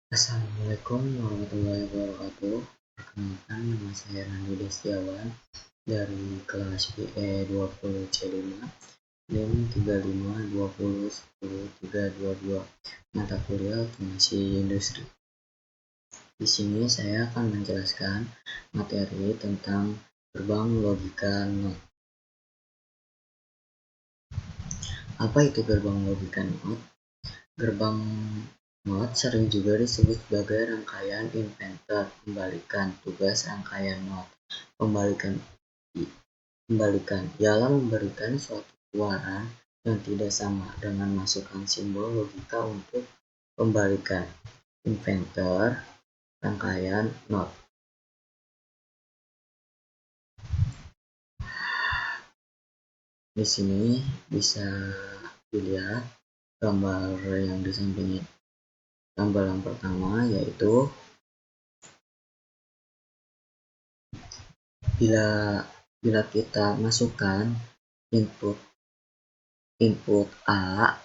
Assalamualaikum warahmatullahi wabarakatuh. Perkenalkan, nama saya Randi Destiawan dari kelas PE 20C5 NIM 3520100322 mata kuliah Otomasi Industri. Di sini saya akan menjelaskan materi tentang gerbang logika NOT. Apa itu gerbang logika NOT? Gerbang NOT sering juga disebut sebagai rangkaian inverter pembalikan. Tugas rangkaian NOT pembalikan ialah memberikan suatu keluaran yang tidak sama dengan masukkan simbol logika untuk pembalikan inverter rangkaian NOT. Di sini bisa dilihat gambar yang di samping ini. Gambar yang pertama yaitu bila kita masukkan input A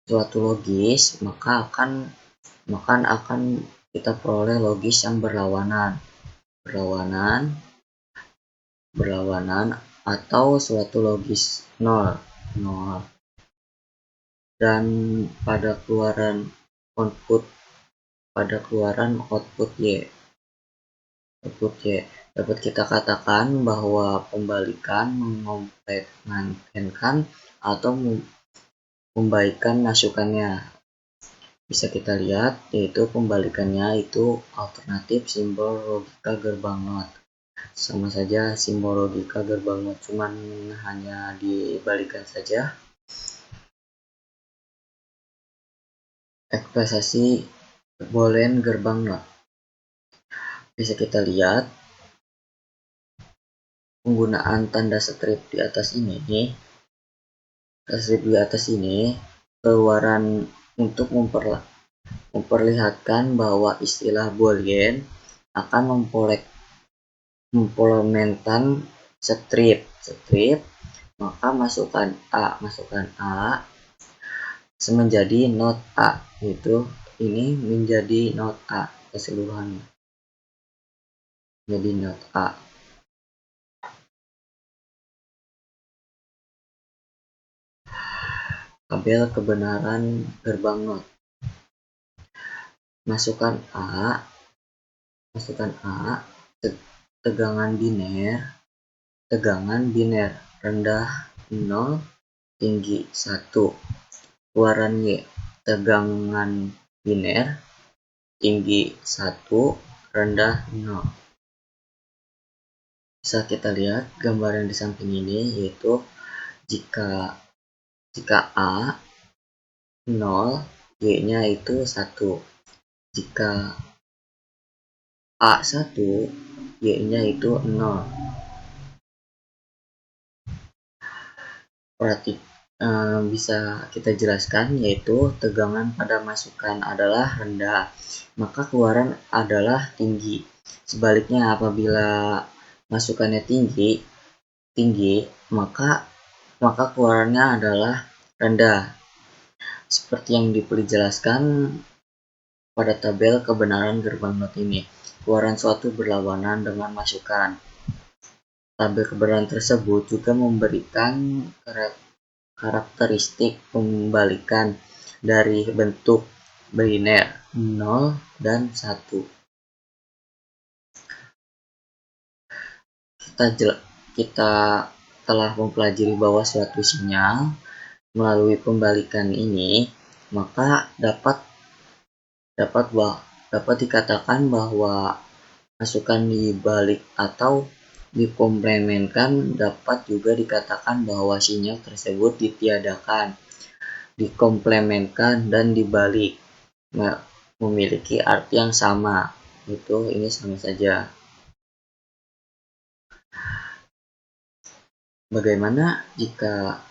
suatu logis, maka akan kita peroleh logis yang berlawanan atau suatu logis 0. Dan pada keluaran output Y dapat kita katakan bahwa pembalikan mengomplemenkan atau membaikan masukannya. Bisa kita lihat yaitu pembalikannya itu alternatif simbol logika gerbang NOT. Sama saja simbol logika gerbang NOT, cuman hanya dibalikan saja. Ekspresasi boolean gerbang NOT. Bisa kita lihat penggunaan tanda strip di atas ini keluaran untuk memperlihatkan bahwa istilah boolean akan mengimplementkan strip, maka masukkan A menjadi not A, itu ini menjadi not A keseluruhan, jadi not A. Tabel kebenaran gerbang NOT. Masukkan A tegangan biner rendah 0, tinggi 1. Keluaran Y tegangan biner tinggi 1, rendah 0. Bisa kita lihat gambar yang di samping ini, yaitu jika A 0, Y-nya itu 1. Jika A 1, Y-nya itu 0. Berarti bisa kita jelaskan yaitu tegangan pada masukan adalah rendah, maka keluaran adalah tinggi. Sebaliknya apabila masukannya tinggi, maka keluarannya adalah rendah. Seperti yang diperjelaskan pada tabel kebenaran gerbang NOT ini, keluaran suatu berlawanan dengan masukan. Tabel kebenaran tersebut juga memberikan karakteristik pembalikan dari bentuk biner 0 dan 1. Kita telah mempelajari bahwa suatu sinyal melalui pembalikan ini, maka dapat dikatakan bahwa masukan dibalik atau dikomplementkan. Dapat juga dikatakan bahwa sinyal tersebut ditiadakan, dikomplementkan, dan dibalik memiliki arti yang sama, itu ini sama saja. Bagaimana jika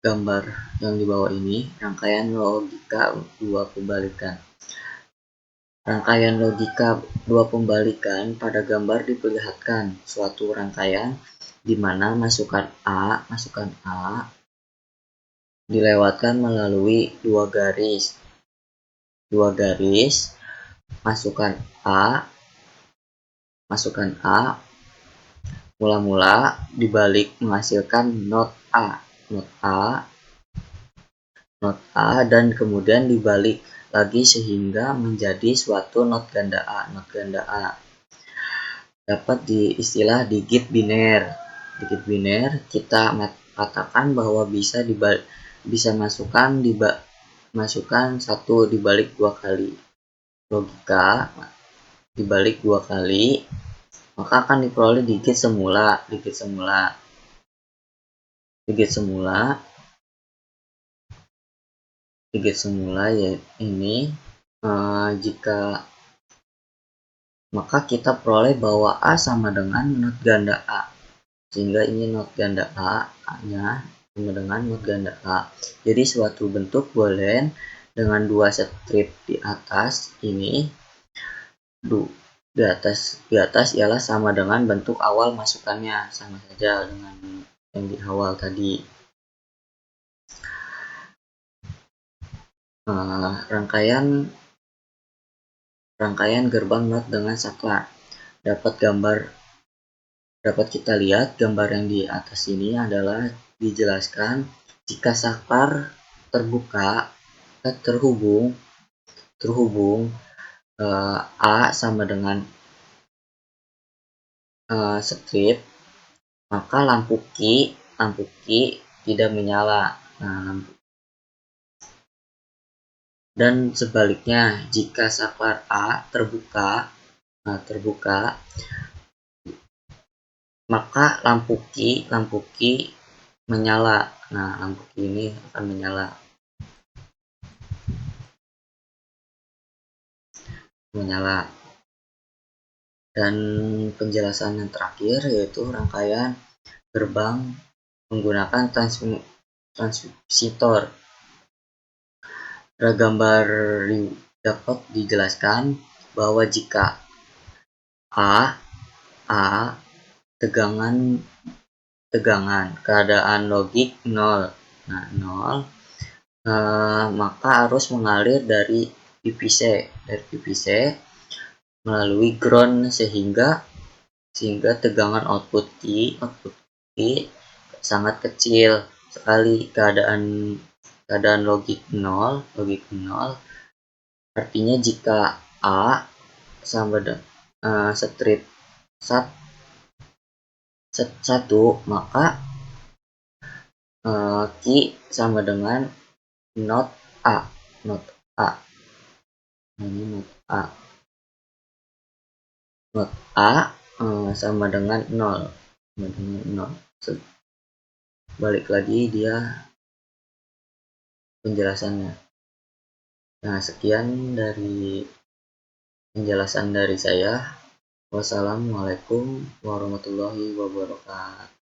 gambar yang di bawah ini rangkaian logika dua pembalikan? Rangkaian logika dua pembalikan pada gambar diperlihatkan suatu rangkaian di mana masukan A dilewatkan melalui dua garis. Masukkan A, mula-mula dibalik menghasilkan not A, dan kemudian dibalik lagi sehingga menjadi suatu not ganda A. Dapat istilah digit biner. Digit biner kita katakan bahwa bisa masukkan satu dibalik dua kali. Logika dibalik dua kali, maka akan diperoleh digit semula. Ya ini maka kita peroleh bahwa A sama dengan not ganda A, sehingga ini not ganda A-nya sama dengan not ganda A. Jadi suatu bentuk boolean dengan dua strip di atas ini, di atas ialah sama dengan bentuk awal masukannya, sama saja dengan yang di awal tadi. Rangkaian gerbang not dengan saklar. Dapat kita lihat gambar yang di atas ini adalah dijelaskan jika saklar terhubung A sama dengan strip, maka lampu Q tidak menyala. Dan sebaliknya, jika saklar A terbuka, maka lampu Q menyala. Lampu Q ini akan menyala. Dan penjelasan yang terakhir yaitu rangkaian gerbang menggunakan transistor. Pada gambar dapat dijelaskan bahwa jika A tegangan keadaan logik 0, maka arus mengalir dari PVC melalui ground sehingga tegangan output Q sangat kecil sekali. Keadaan logik 0 artinya jika A sama dengan strip 1, maka Q sama dengan not A. Ini not A. Not A sama dengan 0. Balik lagi dia penjelasannya. Sekian dari penjelasan dari saya. Wassalamualaikum warahmatullahi wabarakatuh.